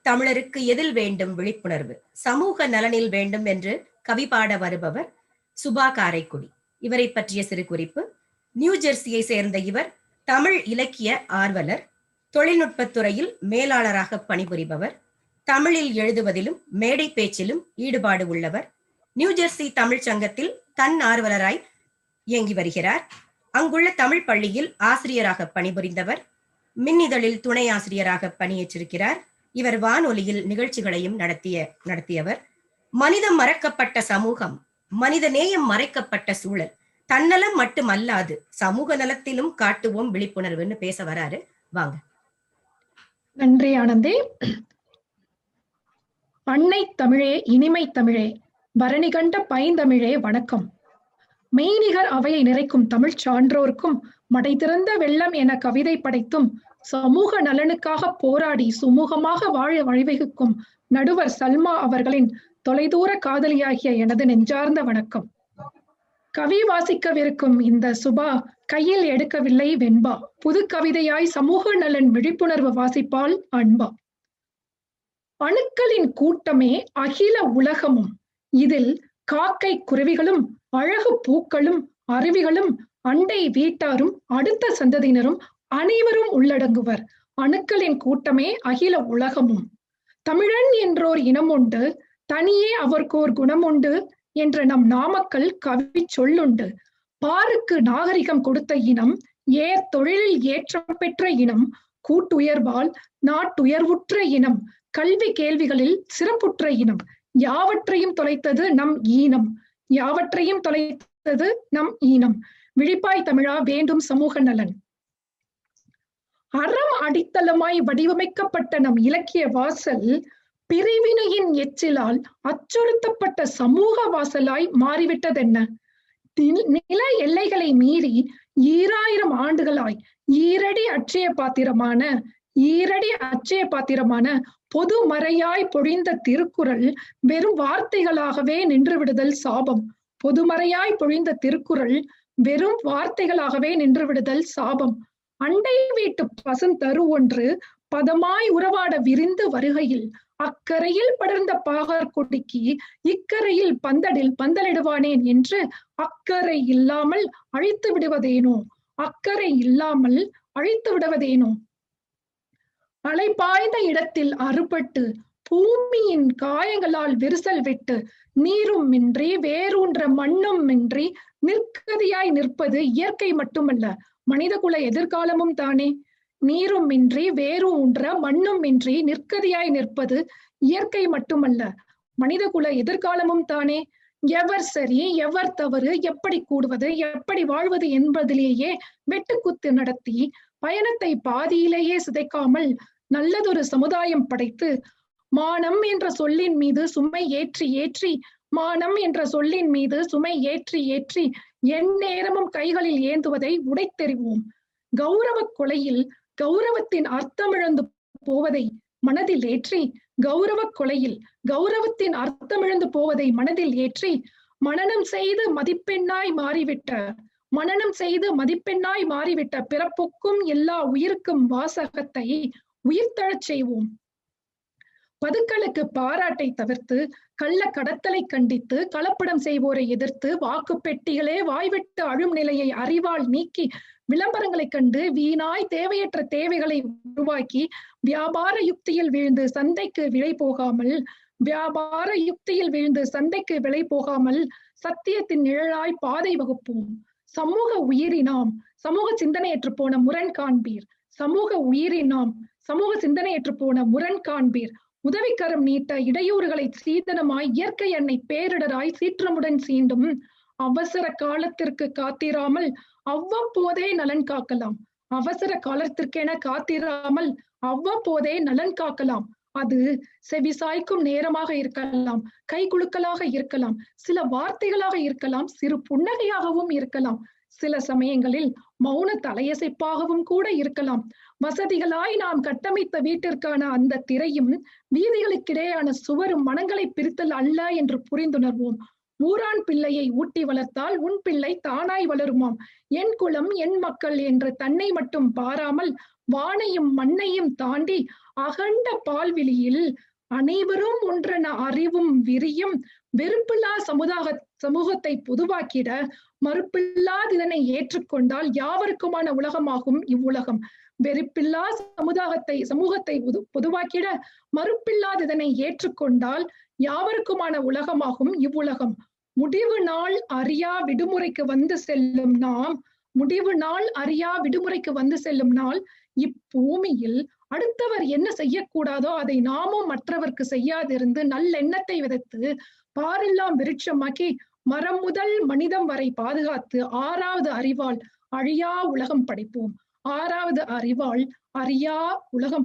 தமிழருக்கு எதில் வேண்டும் விழிப்புணர்வு, சமூக நலனில் வேண்டும் என்று கவி பாட வருபவர் சுபா காரைக்குடி. இவரை பற்றிய சிறு குறிப்பு. நியூ ஜெர்சியை சேர்ந்த இவர் தமிழ் இலக்கிய ஆர்வலர், தொழில்நுட்பத்துறையில் மேலாளராக பணிபுரிபவர், தமிழில் எழுதுவதிலும் மேடை பேச்சிலும் ஈடுபாடு உள்ளவர். நியூ ஜெர்சி தமிழ் சங்கத்தில் தன் ஆர்வலராய் இயங்கி வருகிறார். அங்குள்ள தமிழ் பள்ளியில் ஆசிரியராக பணிபுரிந்தவர். மின்னிதழில் துணை ஆசிரியராக பணியேற்றிருக்கிறார். இவர் வானொலியில் நிகழ்ச்சிகளையும் நடத்தியவர். மனிதம் மறக்கப்பட்ட சமூகம், மனித நேயம் மறைக்கப்பட்ட சூழல், தன்னலம் மட்டுமல்லாது சமூக நலத்திலும் காட்டுவோம் விழிப்புணர்வுன்னு பேச வராரு. வாங்க. நன்றி ஆனந்தி. அன்னை தமிழே, இனிமை தமிழே, பரணி கண்ட பைந்தமிழே வணக்கம். மெய்நிகர் அவையை நிறைக்கும் தமிழ் சான்றோருக்கும் மடை திறந்த வெள்ளம் என கவிதை படைத்தும் சமூக நலனுக்காக போராடி சுமூகமாக வாழ வழிவகுக்கும் நடுவர் சல்மா அவர்களின் தொலைதூர காதலியாகிய எனது நெஞ்சார்ந்த வணக்கம். கவி வாசிக்கவிருக்கும் இந்த சுபா கையில் எடுக்கவில்லை வெண்பா, புது கவிதையாய் சமூக நலன் விழிப்புணர்வு வாசிப்பால் அன்பா. அணுக்களின் கூட்டமே அகில உலகமும், இதில் காக்கை குருவிகளும் அழகு பூக்களும் அருவிகளும் அண்டை வீட்டாரும் அடுத்த சந்ததியினரும் அனைவரும் உள்ளடங்குவர். அணுக்களின் கூட்டமே அகில உலகமும். தமிழன் என்றோர் இனம் உண்டு, தனியே அவர்க்கோர் குணம் உண்டு என்ற நம் நாமக்கல் கவி சொல்லுண்டு. பாருக்கு நாகரிகம் கொடுத்த இனம், தொழிலில் ஏற்றம் பெற்ற இனம், கூட்டுயர்வால் நாட்டுயர்வுற்ற இனம், கல்வி கேள்விகளில் சிறப்புற்ற இனம், யாவற்றையும் தொலைத்தது நம் ஈனம், யாவற்றையும் தொலைத்தது நம் ஈனம். விழிப்பாய் தமிழா, வேண்டும் சமூக நலன். அறம் அடித்தளமாய் வடிவமைக்கப்பட்ட நம் இலக்கிய வாசல் பிரிவினையின் எச்சிலால் அச்சுறுத்தப்பட்ட சமூக வாசலாய் மாறிவிட்டதென்ன? நில எல்லைகளை மீறி 2000 ஆண்டுகளாய் ஈரடி அட்சய பாத்திரமான பொது மறையாய் பொழிந்த திருக்குறள் வெறும் வார்த்தைகளாகவே நின்று விடுதல் சாபம். பொதுமறையாய் பொழிந்த திருக்குறள் வெறும் வார்த்தைகளாகவே நின்று விடுதல் சாபம். அண்டை வீட்டு பசுந்தரு ஒன்று பதமாய் உறவாட விரிந்து வருகையில் அக்கரையில் படர்ந்த பாகர் கொடிக்கு இக்கரையில் பந்தலிடுவானேன் என்று அக்கறை இல்லாமல் அழித்து விடுவதேனோ. அலைபாய்ந்த இடத்தில் அறுபட்டு பூமியின் காயங்களால் விரிசல் விட்டு நீரும் இன்றி வேரூன்ற மண்ணும் இன்றி நிற்கதியாய் நிற்பது இயற்கை மட்டுமல்ல, மனிதகுல எதிர்காலமும் தானே. நீரும் இன்றி வேரூன்ற மண்ணும் இன்றி நிற்கதியாய் நிற்பது இயற்கை மட்டுமல்ல, மனிதகுல எதிர்காலமும் தானே. எவர் சரி எவர் தவறு, எப்படி கூடுவது எப்படி வாழ்வது என்பதிலேயே வெட்டுக்குத்து நடத்தி பயணத்தை பாதியிலேயே சிதைக்காமல் நல்லதொரு சமுதாயம் படைத்து மானம் என்ற சொல்லின் மீது சுமை ஏற்றி எந்நேரமும் கைகளில் ஏந்துவதை உடைத்தெறிவோம். கௌரவ கொலையில் கௌரவத்தின் அர்த்தமிழந்து போவதை மனதில் ஏற்றி மனனம் செய்து மதிப்பெண்ணாய் மாறிவிட்ட பிறப்புக்கும் எல்லா உயிருக்கும் வாசகத்தை உயிர்த்தழச் செய்வோம். பதுக்களுக்கு பாராட்டை தவிர்த்து கள்ள கடத்தலை கண்டித்து கலப்படம் செய்வோரை எதிர்த்து வாக்கு பெட்டிகளே வாய்விட்டு அழும் நிலையை அறிவால் நீக்கி விளம்பரங்களை கண்டு வீணாய் தேவையற்ற தேவைகளை உருவாக்கி வியாபார யுக்தியில் வீழ்ந்து சந்தைக்கு விலை போகாமல் சத்தியத்தின் நிழலாய் பாதை வகுப்போம். சமூக உயிரினாம் சமூக சிந்தனையற்று போன முரண் காண்பீர். உதவிக்கரம் நீட்ட இடையூறுகளை சீதனமாய் இயற்கை அன்னை பேரிடராய் சீற்றமுடன் சீண்டும். அவசர காலத்திற்கு காத்திராமல் அவ்வப்போதே நலன் காக்கலாம். அது செவிசாய்க்கும் நேரமாக இருக்கலாம், கை குலுக்கலாக இருக்கலாம், சில வார்த்தைகளாக இருக்கலாம், சிறு புன்னகையாகவும் இருக்கலாம், சில சமயங்களில் மௌன தலையசைப்பாகவும் கூட இருக்கலாம். வசதிகளாய் நாம் கட்டமைத்த வீட்டிற்கான அந்த திரையும் வீதிகளுக்கிடையான சுவரும் மனங்களை பிரித்தல் அல்ல என்று புரிந்துணர்வோம். ஊரான் பிள்ளையை ஊட்டி வளர்த்தால் உன் பிள்ளை தானாய் வளருமாம். என் குலம் என் மக்கள் என்று தன்னை மட்டும் பாராமல் வானையும் மண்ணையும் தாண்டி அகண்ட பால்வெளியில் அனைவரும் ஒன்றென அறிவும் விரியும் வெறுப்பில்லா சமூகத்தை பொதுவாக்கிட மறுப்பில்லாததனை ஏற்றுக்கொண்டால் யாவருக்குமான உலகமாகும் இவ்வுலகம். வெறுப்பில்லா சமூகத்தை பொதுவாக்கிட மறுப்பில்லாததனை ஏற்றுக்கொண்டால் யாவருக்குமான உலகமாகும் இவ்வுலகம். முடிவு நாள் அறியா விடுமுறைக்கு வந்து செல்லும் நாள் இப்பூமியில் அடுத்தவர் என்ன செய்யக்கூடாதோ அதை நாமும் மற்றவர்க்கு செய்யாதிருந்து நல்லெண்ணத்தை விதைத்து பாரெல்லாம் விருட்சமாக்கி மரம் முதல் மனிதம் வரை பாதுகாத்து ஆறாவது அறிவால் அழியா உலகம்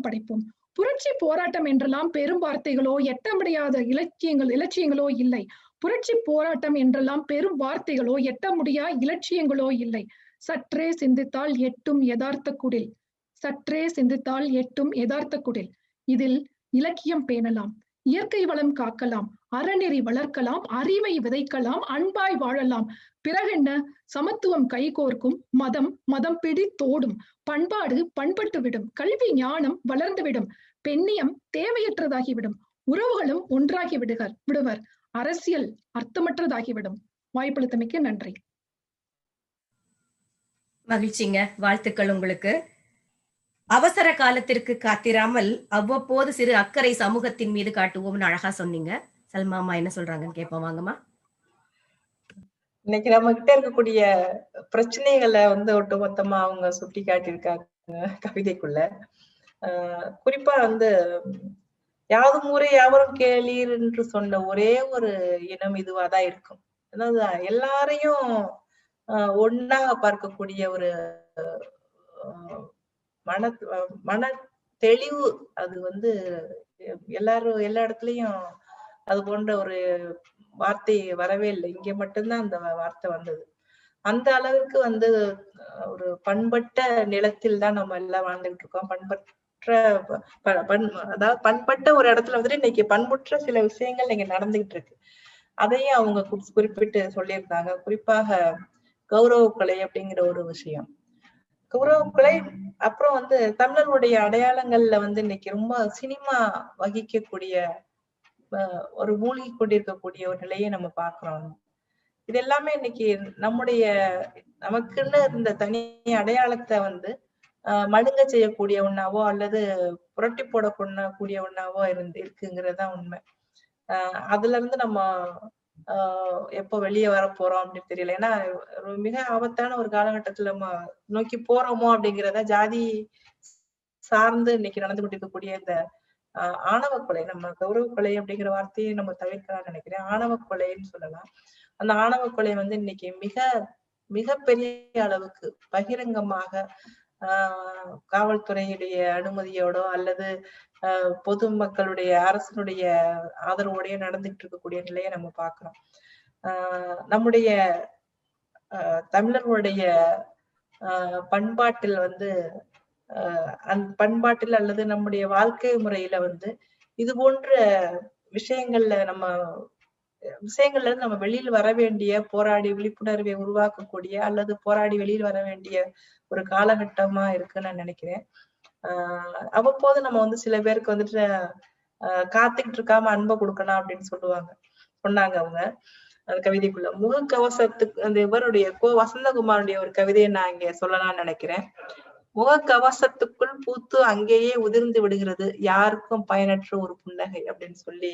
படைப்போம். புரட்சி போராட்டம் என்றெல்லாம் பெரும் வார்த்தைகளோ எட்ட முடியாத இலட்சியங்களோ இல்லை. புரட்சி போராட்டம் என்றெல்லாம் பெரும் வார்த்தைகளோ எட்ட முடியா இலட்சியங்களோ இல்லை. சற்றே சிந்தித்தால் எட்டும் யதார்த்த குடில். இதில் இலக்கியம் பேணலாம், இயற்கை வளம் காக்கலாம், அறநெறி வளர்க்கலாம், அறிவை விதைக்கலாம், அன்பாய் வாழலாம். பிறகென்ன? சமத்துவம் கைகோர்க்கும், மதம் பிடித்தோடும், பண்பாடு பண்பட்டுவிடும், கல்வி ஞானம் வளர்ந்துவிடும், பெண்ணியம் தேவையற்றதாகிவிடும், உறவுகளும் ஒன்றாகி விடுவர், அரசியல் அர்த்தமற்றதாகிவிடும். வாய்ப்பளித்தமைக்கு நன்றி. மகிழ்ச்சிங்க, வாழ்த்துக்கள் உங்களுக்கு. அவசர காலத்திற்கு காத்திராமல் அவ்வப்போது சிறு அக்கறை சமூகத்தின் மீது காட்டுவோம்னு அழகா சொன்னீங்க. சல்மாமா என்ன சொல்றாங்கன்னு கேட்போம், வாங்கம்மா. இன்னைக்கு நம்ம கிட்ட இருக்கக்கூடிய பிரச்சனைகளை ஒட்டுமொத்தமா அவங்க சுட்டி காட்டியிருக்காங்க கவிதைக்குள்ள. குறிப்பா யாதும் ஊரே யாவரும் கேளீர் என்று சொன்ன ஒரே ஒரு இனம் இதுவாதான் இருக்கும். அதாவது எல்லாரையும் ஒன்னாக பார்க்கக்கூடிய ஒரு மன தெளிவு அது எல்லா இடத்துலயும் அது போன்ற ஒரு வார்த்தை வரவே இல்லை. இங்க மட்டும்தான் அந்த வார்த்தை வந்தது. அந்த அளவுக்கு ஒரு பண்பட்ட நிலத்தில் தான் நம்ம எல்லாம் வாழ்ந்துகிட்டு இருக்கோம். அதாவது பண்பட்ட ஒரு இடத்துல இன்னைக்கு பண்புற்ற சில விஷயங்கள் இங்க நடந்துகிட்டு இருக்கு. அதையும் அவங்க குறிப்பிட்டு சொல்லியிருந்தாங்க. குறிப்பாக கௌரவ கொலை அப்படிங்கிற ஒரு விஷயம். கௌரவ கொலை அப்புறம் தமிழர்களுடைய அடையாளங்கள்ல இன்னைக்கு ரொம்ப சினிமா வகிக்கக்கூடிய ஒரு மூழ்கி கொண்டிருக்கக்கூடிய ஒரு நிலையை நம்ம பாக்குறோம். இது எல்லாமே இன்னைக்கு நமக்குன்னு இருந்த தனி அடையாளத்தை மழுங்க செய்யக்கூடிய ஒண்ணாவோ அல்லது புரட்டி போடக்கூடிய ஒண்ணாவோ இருக்குங்கிறதுதான் உண்மை. அதுல இருந்து நம்ம எப்ப வெளியே வர போறோம் அப்படின்னு தெரியல. ஏன்னா மிக ஆபத்தான ஒரு காலகட்டத்துல நம்ம நோக்கி போறோமோ அப்படிங்கிறத ஜாதி சார்ந்து இன்னைக்கு நடந்து கொண்டிருக்கக்கூடிய இந்த ஆணவ கொலை, நம்ம கௌரவ கொலை அப்படிங்கிற வார்த்தையை நம்ம தவிர்க்கலாம் நினைக்கிறேன். ஆணவ கொலைன்னு சொல்லலாம். அந்த ஆணவ கொலை இன்னைக்கு மிக மிக பெரிய அளவுக்கு பகிரங்கமாக காவல்துறையுடைய அனுமதியோடோ அல்லது பொதுமக்களுடைய அரசனுடைய ஆதரவோடய நடந்துட்டு இருக்கக்கூடிய நிலையை நம்ம பாக்குறோம். நம்முடைய தமிழர்களுடைய பண்பாட்டில் அந்த பண்பாட்டில் அல்லது நம்முடைய வாழ்க்கை முறையில இது போன்ற விஷயங்கள்ல நம்ம வெளியில் வர வேண்டிய, போராடி விழிப்புணர்வை உருவாக்கக்கூடிய அல்லது போராடி வெளியில் வர வேண்டிய ஒரு காலகட்டமா இருக்குன்னு நான் நினைக்கிறேன். அவ்வப்போது நம்ம சில பேருக்கு காத்துக்கிட்டு இருக்காம அன்பை கொடுக்கலாம் அப்படின்னு சொன்னாங்க அவங்க அந்த கவிதைக்குள்ள. முகக்கவசத்துக்கு இவருடைய வசந்தகுமாருடைய ஒரு கவிதையை நான் இங்க சொல்லலாம்னு நினைக்கிறேன். முகக்கவசத்துக்குள் பூத்து அங்கேயே உதிர்ந்து விடுகிறது யாருக்கும் பயனற்ற ஒரு புன்னகை அப்படின்னு சொல்லி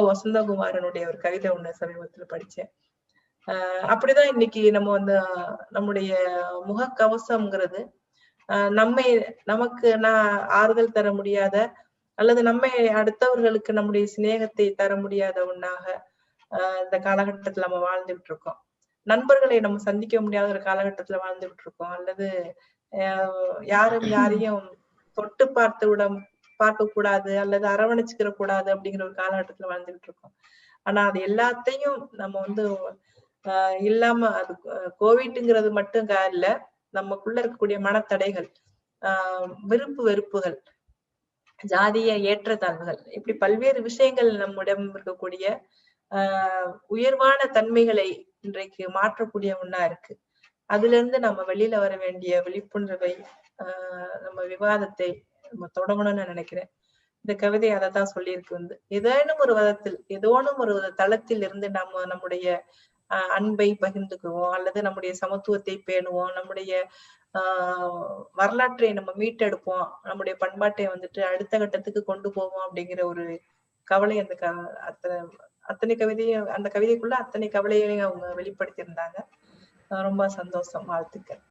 வசந்தகுமாரனுடைய ஒரு கவிதை ஒண்ணு சமீபத்துல படிச்சேன். அப்படிதான் இன்னைக்கு நம்ம நம்முடைய முகக்கவசம்ங்கிறது நமக்கு ஆறுதல் தர முடியாத அல்லது நம்மை அடுத்தவர்களுக்கு நம்முடைய சிநேகத்தை தர முடியாத ஒண்ணாக இந்த காலகட்டத்துல நம்ம வாழ்ந்துகிட்டு இருக்கோம். நண்பர்களை நம்ம சந்திக்க முடியாத ஒரு காலகட்டத்துல வாழ்ந்துகிட்டு இருக்கோம். அல்லது யாரையும் தொட்டு பார்க்க கூடாது அல்லது அரவணைச்சுக்கிற கூடாது அப்படிங்கிற ஒரு காலகட்டத்துல வாழ்ந்துகிட்டு இருக்கோம். ஆனா அது எல்லாத்தையும் நம்ம இல்லாம அது கோவிட்ங்கிறது மட்டும் இல்ல, நமக்குள்ள இருக்கக்கூடிய மனத்தடைகள், விருப்பு வெறுப்புகள், ஜாதிய ஏற்றத்தாழ்வுகள், இப்படி பல்வேறு விஷயங்கள் நம்மிடம் இருக்கக்கூடிய உயர்வான தன்மைகளை இன்றைக்கு மாற்றக்கூடிய ஒண்ணா இருக்கு. அதுல இருந்து நம்ம வெளியில வர வேண்டிய விழிப்புணர்வை நம்ம விவாதத்தை நம்ம தொடங்கணும்னு நான் நினைக்கிறேன். இந்த கவிதை அதத்தான் சொல்லியிருக்கு வந்து. ஏதேனும் ஒரு விதத்தில், ஏதோனும் ஒரு தளத்தில் இருந்து நம்ம நம்முடைய அன்பை பகிர்ந்துக்குவோம், அல்லது நம்முடைய சமத்துவத்தை பேணுவோம், நம்முடைய வரலாற்றை நம்ம மீட்டெடுப்போம், நம்முடைய பண்பாட்டை வந்துட்டு அடுத்த கட்டத்துக்கு கொண்டு போவோம் அப்படிங்கிற ஒரு கவலை அந்த அத்தனை அத்தனை கவிதையும், அந்த கவிதைக்குள்ள அத்தனை கவலைகளையும் அவங்க வெளிப்படுத்தியிருந்தாங்க. ரொம்ப சந்தோஷம். வாழ்த்துக்கள்.